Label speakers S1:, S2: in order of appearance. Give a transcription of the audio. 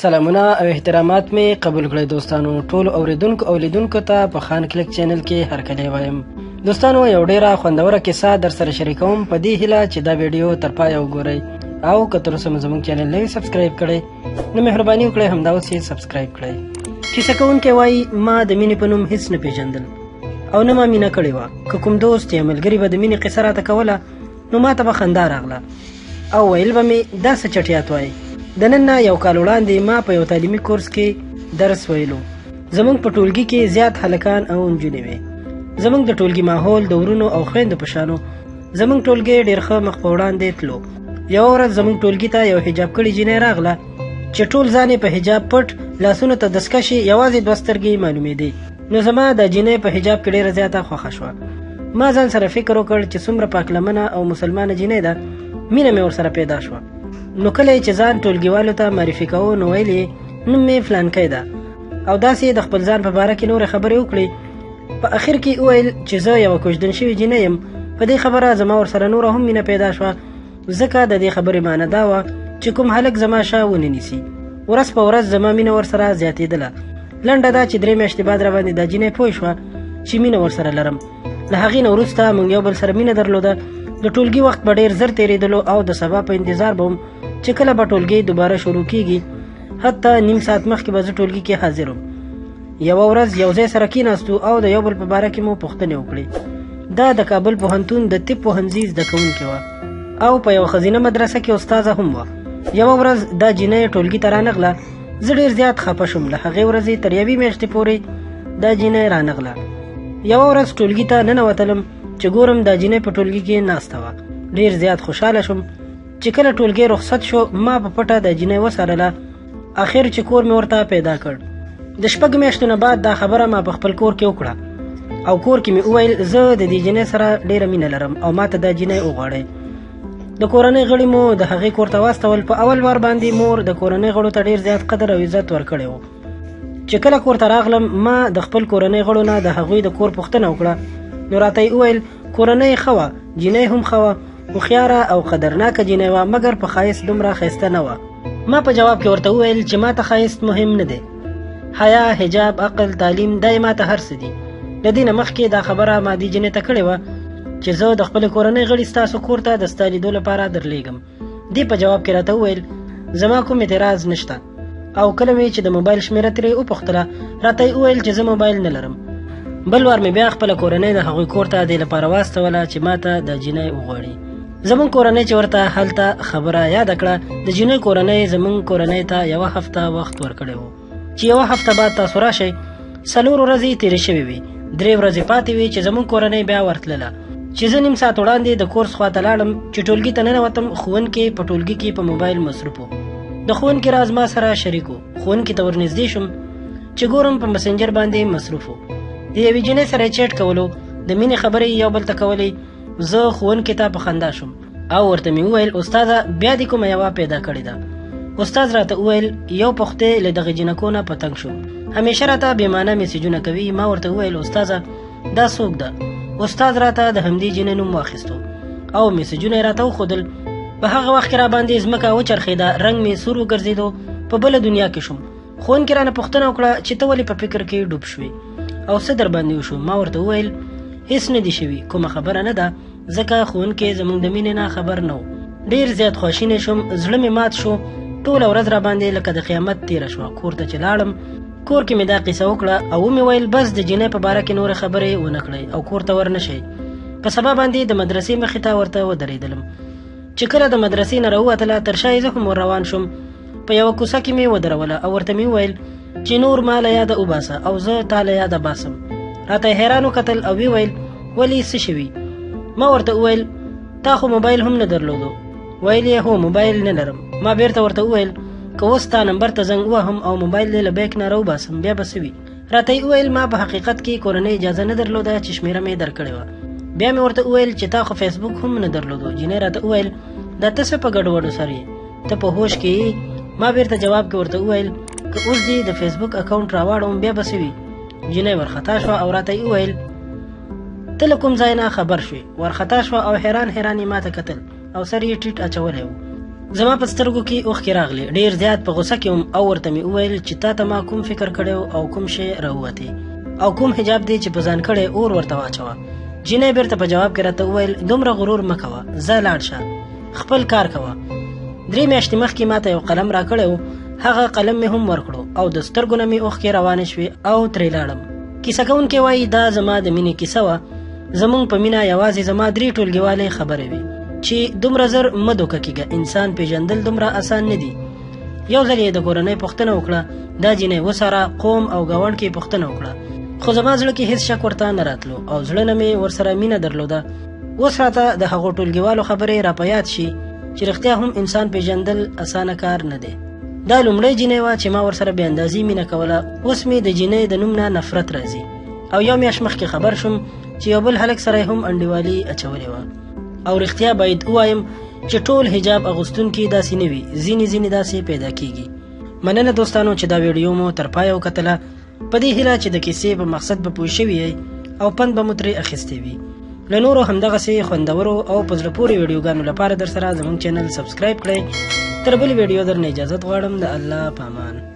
S1: سلامونه او احترامات می قبول کړئ دوستانو. ټول اوریدونکو او لیدونکو ته په خان کلیک چینل کې هرکلی وایم. دوستانو یو ډیره خوندوره کیسه در سره شریکوم په دې هیله چې دا ویډیو تر پایه وګورئ او که تر اوسه زموږ چینل نه سبسکرایب کړئ نو مهرباني وکړئ همدا اوس یې سبسکرایب کړئ. کیسه کوونکی وایي ما د مینې په نوم هیڅ نه پیژندل او نه ما مینه کړې وه. که کوم دوست یا ملګري به د مینې قصه راته کوله نو ما ته به خندا راغله او ویل به مې دا څه چټیات وایي. د نن نه یو کال وړاندې ما په یو تعلیمي کورس کې درس ویلو. زموږ په ټولګي کې زیات هلکان او نجونې وې. زموږ د ټولګي ماحول د ورونو او خویندو په شانو. زموږ ټولګی ډېر ښه مخ په وړاندې تلو. یوه ورځ زموږ ټولګي ته یو حجاب کړې جینۍ راغله چې ټول ځان یې په حجاب پټ، لاسونو ته دستکشې، یوازې دوه سترګې معلومېدې. نو زما د جینۍ په حجاب کې ډېره زیاته خوښه شوه. ما ځان سره فکر وکړ چې څومره پاکلمنه او مسلمانه جینۍ ده، مینه مې ورسره پیدا شوه. نو کله چې ځان ټولګیوالو ته معرفي کوو نو ویل یې نوم مې فلانکی ده او داسې د خپل ځان په باره کې نورې خبرې وکړې. په اخر کې وویل چې زه یوه کوژدن شوې جینۍ یم. په دې خبره زما ورسره نوره هم مینه پیدا شوه، ځکه د دې خبرې معنی دا وه چې کوم هلک زما شا ونه نیسي. ورځ په ورځ زما مینه ورسره زیاتېدله. لنډه دا چې 3 میاشتې بعد راباندې دا جینۍ پوه شوه چې مینه ورسره لرم. له هغې نه وروسته موږ یو بل سره مینه درلوده. د ټولګي وخت به ډېر زر تېرېدلو او د سبا په انتظار به وم چې کله به ټولګي دوباره شروع کیږي. حتی نیم ساعت مخکې به زه ټولګي کې حاضر وم. یوه ورځ یو ځای سره کېناستو او د یو بل په باره کې مو پوښتنې وکړې. دا د کابل پوهنتون د طب پوهنځي زده کوونکې وه او په یو ښځینه مدرسه کې استاذه هم وه. یوه ورځ دا جینۍ ټولګي ته رانغله. زه ډېر زیات خفه شوم. له هغې ورځې تر 1 میاشتې پورې دا جینۍ رانغله. یوه ورځ ټولګي ته ننوتلم چې ګورم دا جینۍ په ټولګي کې ناسته وه. ډېر زیات خوشحاله شوم. چې کله ټولګی رخصت شو ما په پټه د جینۍ وڅارله. اخر چې کور مې ورته پیدا کړ. د 6 میاشتو نه بعد دا خبره ما په خپل کور کې وکړه او کور کې مې وویل زه د دې جینۍ سره ډېره مینه لرم او ما ته دا جینۍ وغواړئ. د کورنۍ غړي مو د هغې کور ته واستول. په اول وار باندې مور د کورنۍ غړو ته ډېر زیات قدر او عزت ورکړی و. چې کله کور ته راغلم ما د خپل کورنۍ غړو نه د هغوی د کور پوښتنه وکړه. نو راته یې وویل کورنۍ ښه وه، جینۍ هم ښه وه، هوښیاره او قدرناکه جینۍ وه، مګر په ښایست دومره ښایسته نه وه. ما په جواب کې ورته وویل چې ما ته ښایست مهم نه دی. حیا، حجاب، عقل، تعلیم دا یې ما ته هر څه دي. له دې نه مخکې دا خبره ما دې جینۍ ته کړې وه چې زه د خپلې کورنۍ غړي ستاسو کور ته د ستا لیدو لپاره درلیږم. دې په جواب کې راته وویل زما کوم اعتراض نشته. او کله مې چې د موبایل شمېره ترې وپوښتله راته یې وویل چې زه موبایل نه لرم. بل وار مې بیا خپله کورنۍ د هغوی کور ته دې لپاره واستوله چې ما ته د جینۍ وغواړي. زموږ کورنۍ چې ورته هلته خبره یاده کړه، د جینۍ کورنۍ زموږ کورنۍ ته 1 هفته وخت ورکړی و چې 1 هفته بعد تاسو راشئ. 4 ورځې تېرې شوې وې. 3 ورځې پاتې وې چې زموږ کورنۍ بیا ورتلله. چې زه نیم ساعت وړاندې د کورس خواته لاړم چې ټولګي ته ننوتم، ښوونکی په ټولګي کې په موبایل مصروف و. د ښوونکي راز ما سره شریک و. ښوونکي ته ورنږدې شوم چې ګورم په مسنجر باندې مصروف و. د یوې جینۍ سره یې چیټ کولو، د مینې خبرې یو بل ته کولې. زه ښوونکي ته په خندا شوم او ورته مې وویل استاده بیا دې کومه یوه پیدا کړې ده. استاد راته وویل یو پښتې له دغې جینکو نه په تنګ شو، همیشه راته بېمانه میسیجونه کوي. ما ورته وویل استاده دا څوک ده؟ استاد راته د همدې جینۍ نوم واخیستو او میسیجونه یې راته وښودل. په هغه وخت کې راباندې ځمکه وچرخېده، رنګ مې سور وګرځېدو، په بله دنیا کې شوم. ښوونکي رانه پوښتنه وکړه چې ته ولې په فکر کې ډوب شوې او څه در باندې وشو؟ ما ورته وویل هیڅ نه دي شوي، کومه خبره نه ده، ځکه ښوونکی زموږ د مینې نه خبر نه و. ډېر زیات خواشینی شوم، زړه مې مات شو. ټوله ورځ راباندې لکه د قیامت تېره شوه. کور ته چې لاړم کور کې مې دا قصه وکړه او ومې ویل بس د جینۍ په باره کې نورې خبرې ونه کړئ او کور ته ور نه شئ. په سبا باندې د مدرسې مخې ته ورته ودرېدلم. چې کله د مدرسې نه راووتله تر شا یې زه هم ور روان شوم. په یوه کوڅه کې مې ودروله او ورته مې وویل چې نور ما له یاده وباسه او زه تا له یاده باسم. راته یې حیران وکتل او ویې ویل ولې څه شوي؟ ما ورته وویل تا خو موبایل هم نه درلودو؟ ویل یې هو موبایل نه لرم. ما بیرته ورته وویل که اوس تا نمبر ته زنګ ووهم او موبایل دې له بیک نه راوباسم بیا به څه وي؟ راته یې وویل ما په حقیقت کې کورنۍ اجازه نه درلوده چې شمېره مې درکړې وه. بیا مې ورته وویل چې تا خو فیسبوک هم نه درلودو. جینۍ راته وویل دا ته څه په ګډوډو سر یې؟ ته په هوښ کې یې؟ ما بیرته جواب کې ورته وویل که اوس دې د فیسبوک اکاونټ راواړوم بیا به څه وي؟ جینۍ ورخطا شوه او راته یې وویل ته له کوم ځای نه خبر شوې؟ ورخطا شوه او حیران حیران یې ما ته کتل او سر یې ټیټ اچولی و. زما په سترګو کې اوښکې راغلې، ډېر زیات په غوسه کې وم او ورته مې وویل چې تا ته ما کوم فکر کړی او کوم شی راووتې او کوم حجاب دی چې په ځان کړی اور ورته واچوه. جینۍ بېرته په جواب کې راته وویل دومره غرور مه کوه، ځه لاړ شه، خپل کار کوه. 3 میاشتې مخکې ما ته یو قلم راکړی و، هغه قلم مې هم ورکړو او د سترګو نه مې اوښکې روانې شوې او ترې لاړم. کیسه کوونکی وایي دا زما د مینې کیسه وه. زموږ په مینه یوازې زما 3 ټولګیوالې خبرې وې چې دومره زر مه دوکه کېږه، انسان پیژندل دومره اسان نه دي. یو ځل یې د کورنۍ پوښتنه وکړه، دا جینۍ وساره قوم او ګاونډ کې پوښتنه وکړه، خو زما زړه کې هیڅ شک ورته نه راتلو او زړه نه مې ورسره مینه درلوده. اوس راته د هغو ټولګیوالو خبرې را په یاد شي چې رښتیا هم انسان پیژندل اسانه کار نه دی. دا لومړی جینۍ وه چې ما ورسره بې اندازې مینه کوله. اوس مې د جینۍ د نوم نه نفرت راځي او یو میاشت مخکې خبر شوم چې یو بل هلک سره هم انډیوالي اچولې وه. او رښتیا باید ووایم چې ټول حجاب اغوستونکي داسې نه وي، ځینې داسې پیدا کیږي. مننه دوستانو چې دا ویډیو مو تر پایه وکتله. په دې هیله چې د کیسې په مقصد به پوه شوي یئ او پند به مو ترې اخیستی وي. له نورو همدغسې خوندورو او په زړه پورې ویډیوګانو لپاره در سره زموږ چینل سبسکرایب کړئ. تر بلې ویډیو درنه اجازت غواړم. د الله په امان.